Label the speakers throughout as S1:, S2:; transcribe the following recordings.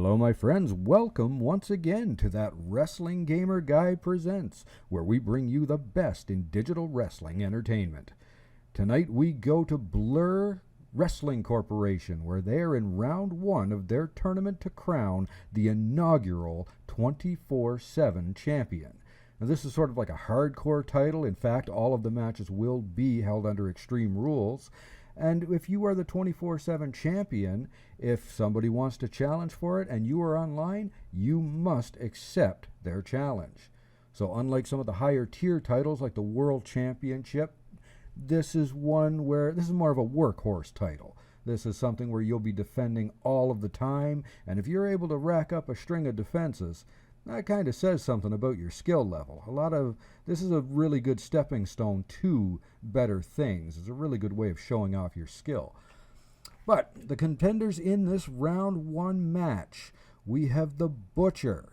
S1: Hello, my friends. Welcome once again to that Wrestling Gamer Guy Presents, where we bring you the best in digital wrestling entertainment. Tonight we go to Blurr Wrestling Corporation, where they are in round one of their tournament to crown the inaugural 24/7 champion. Now, this is sort of like a hardcore title. In fact, all of the matches will be held under Extreme Rules. And if you are the 24/7 champion, if somebody wants to challenge for it and you are online, you must accept their challenge. So unlike some of the higher tier titles like the World Championship, this is one where this is more of a workhorse title. This is something where you'll be defending all of the time, and if you're able to rack up a string of defenses, that kind of says something about your skill level. This is a really good stepping stone to better things. It's a really good way of showing off your skill. But the contenders in this round one match, we have the Butcher,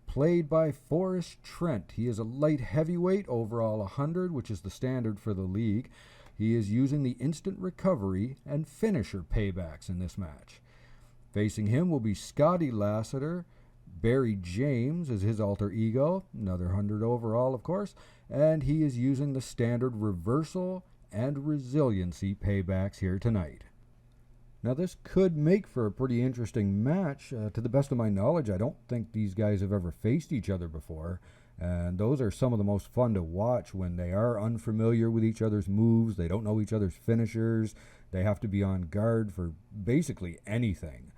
S1: played by Forrest Trent. He is a light heavyweight, overall 100, which is the standard for the league. He is using the instant recovery and finisher paybacks in this match. Facing him will be Scotty Lassiter. Barry James is his alter ego, another 100 overall, of course, and he is using the standard reversal and resiliency paybacks here tonight. Now, this could make for a pretty interesting match. To the best of my knowledge, I don't think these guys have ever faced each other before, and those are some of the most fun to watch when they are unfamiliar with each other's moves, they don't know each other's finishers, they have to be on guard for basically anything.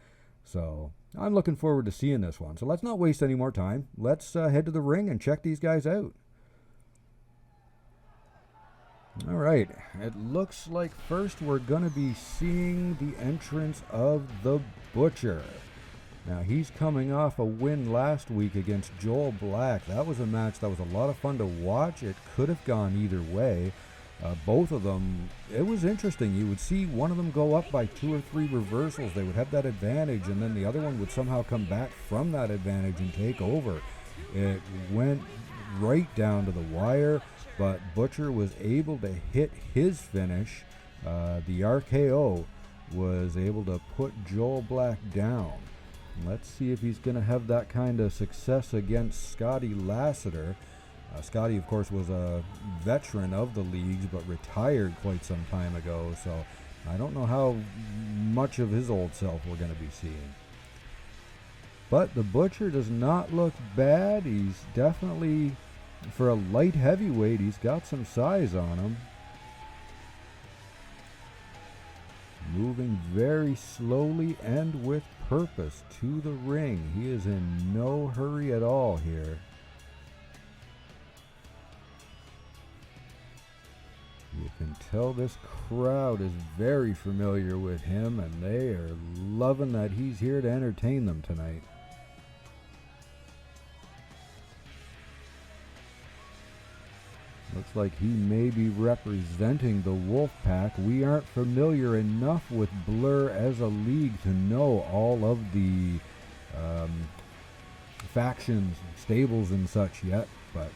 S1: So I'm looking forward to seeing this one. So let's not waste any more time. Let's head to the ring and check these guys out. All right. It looks like first we're going to be seeing the entrance of the Butcher. Now, he's coming off a win last week against Joel Black. That was a match that was a lot of fun to watch. It could have gone either way. Both of them, it was interesting. You would see one of them go up by 2 or 3 reversals. They would have that advantage, and then the other one would somehow come back from that advantage and take over. It went right down to the wire, but Butcher was able to hit his finish. The RKO was able to put Joel Black down. Let's see if he's going to have that kind of success against Scotty Lassiter. Scotty, of course, was a veteran of the leagues, but retired quite some time ago, so I don't know how much of his old self we're going to be seeing. But the Butcher does not look bad. He's definitely, for a light heavyweight, he's got some size on him. Moving very slowly and with purpose to the ring. He is in no hurry at all here. You can tell this crowd is very familiar with him, and they are loving that he's here to entertain them tonight. Looks like he may be representing the Wolfpack. We aren't familiar enough with Blurr as a league to know all of the factions, stables, and such yet, but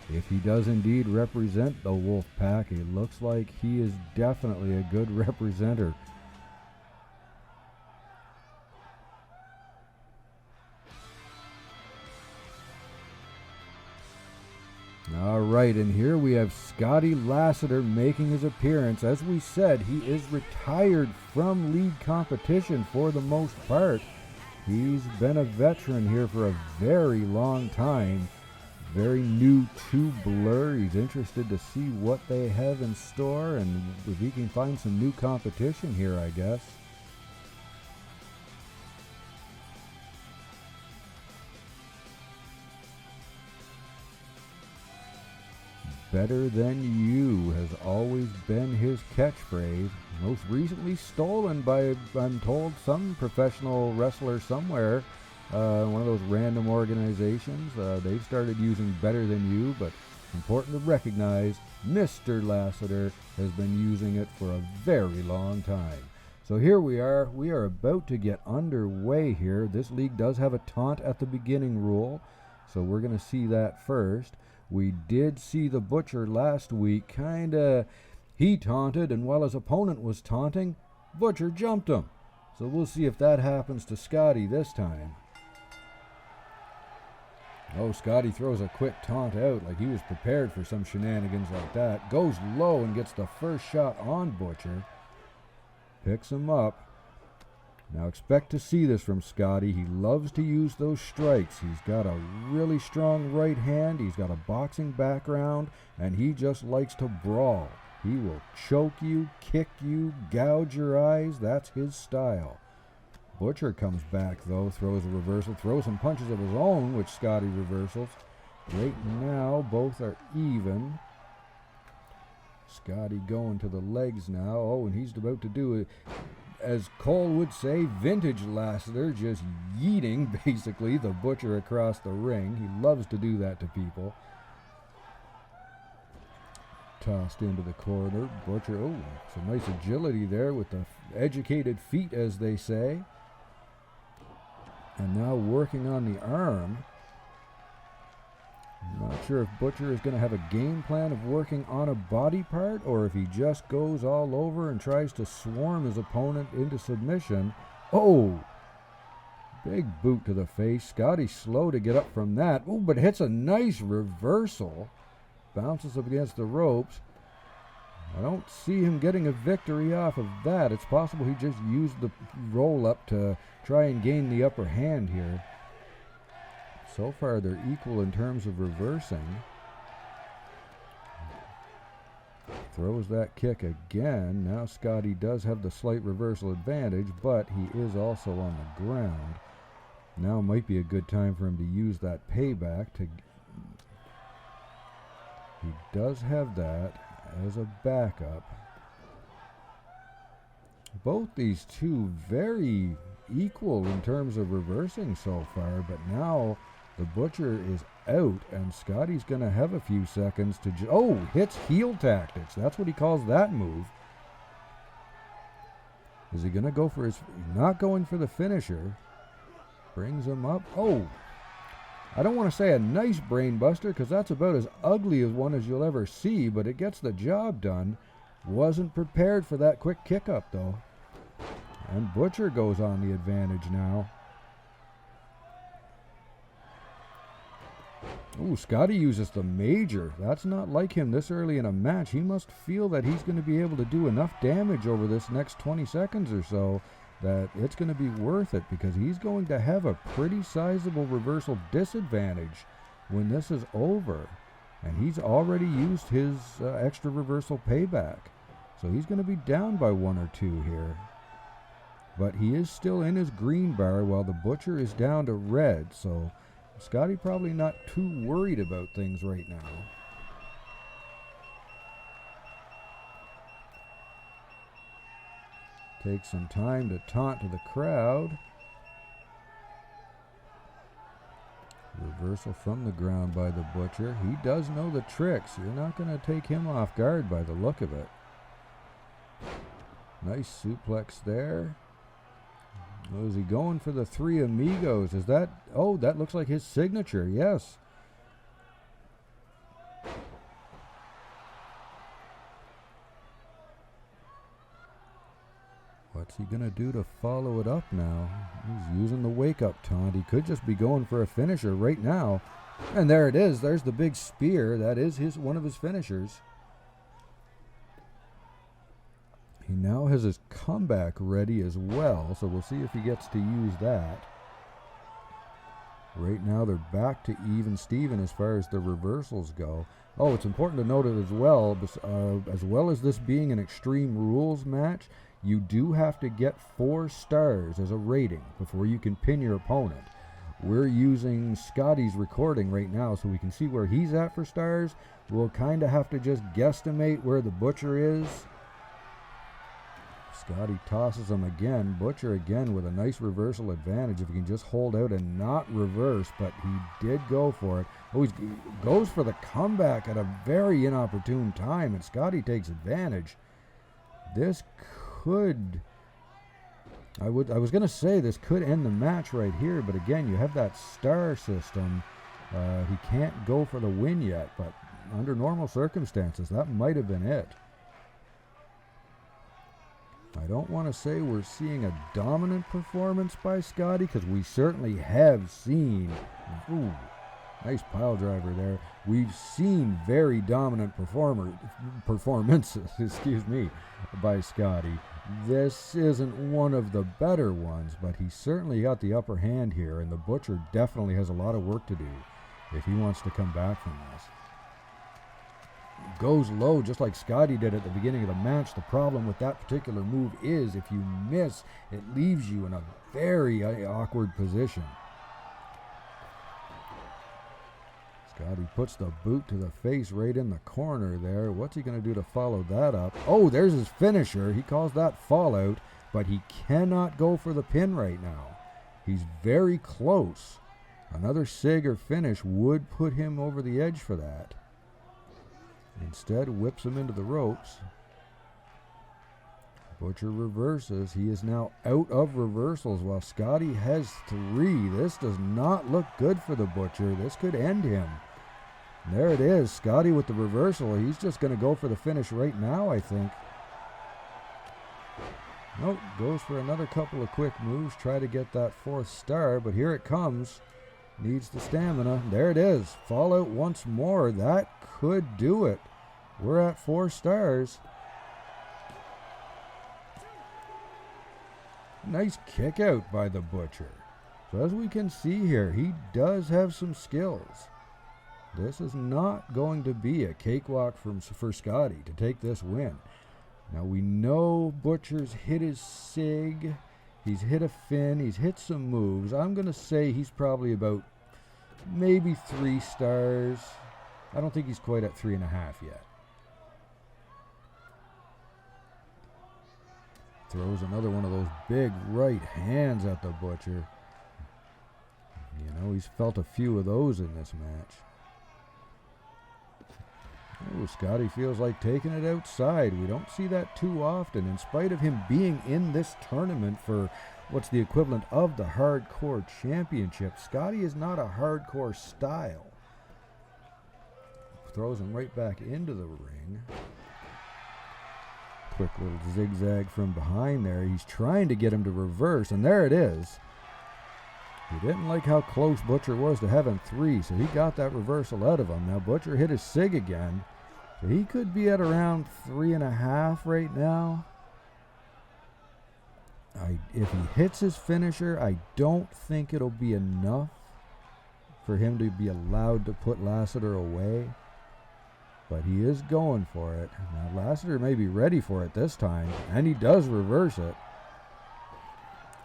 S1: if he does indeed represent the Wolfpack, it looks like he is definitely a good representer. All right, and here we have Scotty Lassiter making his appearance. As we said, he is retired from league competition for the most part. He's been a veteran here for a very long time. Very new to Blurr. He's interested to see what they have in store and if he can find some new competition here, I guess. Better than you has always been his catchphrase. Most recently stolen by, I'm told, some professional wrestler somewhere. One of those random organizations. They've started using better than you, but important to recognize Mr. Lassiter has been using it for a very long time. So here we are. We are about to get underway here. This league does have a taunt at the beginning rule, so we're going to see that first. We did see the Butcher last week. He taunted, and while his opponent was taunting, Butcher jumped him. So we'll see if that happens to Scotty this time. Oh, Scotty throws a quick taunt out like he was prepared for some shenanigans like that. Goes low and gets the first shot on Butcher. Picks him up. Now expect to see this from Scotty. He loves to use those strikes. He's got a really strong right hand. He's got a boxing background, and he just likes to brawl. He will choke you, kick you, gouge your eyes. That's his style. Butcher comes back, though, throws a reversal, throws some punches of his own, which Scotty reversals. Right now, both are even. Scotty going to the legs now. Oh, and he's about to do it, as Cole would say, vintage Lassiter, just yeeting, basically, the Butcher across the ring. He loves to do that to people. Tossed into the corner. Butcher, oh, some nice agility there with the educated feet, as they say. And now working on the arm. I'm not sure if Butcher is going to have a game plan of working on a body part, or if he just goes all over and tries to swarm his opponent into submission. Oh! Big boot to the face. Scotty slow to get up from that. Oh, but hits a nice reversal. Bounces up against the ropes. I don't see him getting a victory off of that. It's possible he just used the roll-up to try and gain the upper hand here. So far, they're equal in terms of reversing. Throws that kick again. Now Scotty does have the slight reversal advantage, but he is also on the ground. Now might be a good time for him to use that payback. He does have that as a backup. Both these two very equal in terms of reversing so far, but now the Butcher is out, and Scotty's going to have a few seconds to... oh, hits heel tactics. That's what he calls that move. Is he going to go for his... not going for the finisher. Brings him up. Oh, I don't want to say a nice brain buster, because that's about as ugly as one as you'll ever see, but it gets the job done. Wasn't prepared for that quick kick up, though. And Butcher goes on the advantage now. Ooh, Scotty uses the major. That's not like him this early in a match. He must feel that he's going to be able to do enough damage over this next 20 seconds or so that it's going to be worth it, because he's going to have a pretty sizable reversal disadvantage when this is over. And he's already used his extra reversal payback. So he's going to be down by 1 or 2 here. But he is still in his green bar while the Butcher is down to red. So Scotty probably not too worried about things right now. Takes some time to taunt to the crowd. Reversal from the ground by the Butcher. He does know the tricks. You're not going to take him off guard by the look of it. Nice suplex there. Oh, is he going for the Three Amigos? Is that... oh, that looks like his signature. Yes. What's he going to do to follow it up now? He's using the wake-up taunt. He could just be going for a finisher right now. And there it is. There's the big spear. That is one of his finishers. He now has his comeback ready as well, so we'll see if he gets to use that. Right now they're back to even Steven as far as the reversals go. Oh, it's important to note it as well as this being an Extreme Rules match, you do have to get 4 stars as a rating before you can pin your opponent. We're using Scotty's recording right now so we can see where he's at for stars. We'll kind of have to just guesstimate where the Butcher is. Scotty tosses him again. Butcher again with a nice reversal advantage if he can just hold out and not reverse, but he did go for it. Oh, he goes for the comeback at a very inopportune time, and Scotty takes advantage. This could... I was going to say this could end the match right here, but again, you have that star system. He can't go for the win yet, but under normal circumstances, that might have been it. I don't want to say we're seeing a dominant performance by Scotty, because we certainly have seen... ooh, Nice pile driver there. We've seen very dominant performances, excuse me, by Scotty. This isn't one of the better ones, but he certainly got the upper hand here, and the Butcher definitely has a lot of work to do if he wants to come back from this. Goes low just like Scotty did at the beginning of the match. The problem with that particular move is if you miss, it leaves you in a very awkward position. Scotty puts the boot to the face right in the corner there. What's he going to do to follow that up? Oh, there's his finisher. He calls that fallout, but he cannot go for the pin right now. He's very close. Another sig or finish would put him over the edge for that. Instead, whips him into the ropes. Butcher reverses. He is now out of reversals while Scotty has 3. This does not look good for the Butcher. This could end him. And there it is. Scotty with the reversal. He's just going to go for the finish right now, I think. Nope. Goes for another couple of quick moves. Try to get that 4th star, but here it comes. Needs the stamina. There it is. Fallout once more. That could do it. We're at 4 stars. Nice kick out by the Butcher. So as we can see here, he does have some skills. This is not going to be a cakewalk for Scotty to take this win. Now we know Butcher's hit his sig. He's hit a fin. He's hit some moves. I'm going to say he's probably about maybe 3 stars. I don't think he's quite at 3.5 yet. Throws another one of those big right hands at the Butcher. You know, he's felt a few of those in this match. Oh, Scotty feels like taking it outside. We don't see that too often. In spite of him being in this tournament for what's the equivalent of the Hardcore Championship, Scotty is not a hardcore style. Throws him right back into the ring. Quick little zigzag from behind there. He's trying to get him to reverse, and there it is. He didn't like how close Butcher was to having 3, so he got that reversal out of him. Now Butcher hit his sig again, so he could be at around 3.5 right now. If he hits his finisher, I don't think it'll be enough for him to be allowed to put Lassiter away. But he is going for it. Now Lassiter may be ready for it this time, and he does reverse it.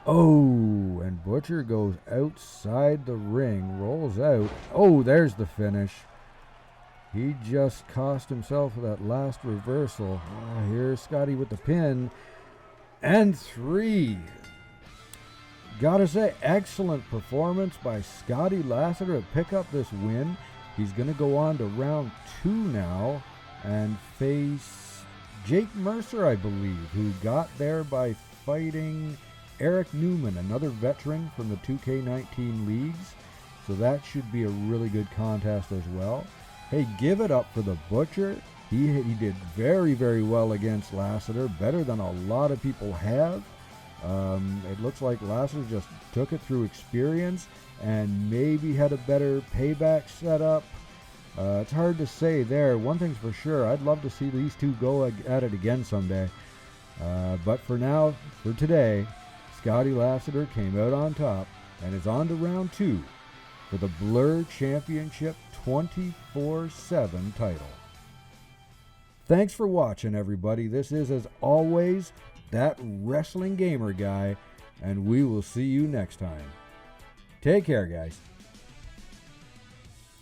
S1: Oh, and Butcher goes outside the ring, rolls out. Oh, there's the finish. He just cost himself that last reversal. Here's Scotty with the pin. And 3. Gotta say, excellent performance by Scotty Lassiter to pick up this win. He's going to go on to round 2 now and face Jake Mercer, I believe, who got there by fighting Eric Newman, another veteran from the 2K19 leagues. So that should be a really good contest as well. Hey, give it up for the Butcher. He did very, very well against Lassiter, better than a lot of people have. It looks like Lassiter just took it through experience and maybe had a better payback setup. It's hard to say there. One thing's for sure, I'd love to see these two go at it again someday. But for now, for today, Scotty Lassiter came out on top and is on to round 2 for the Blurr Championship 24/7 title. Thanks for watching, everybody. This is, as always, That Wrestling Gamer Guy, and we will see you next time. Take care, guys.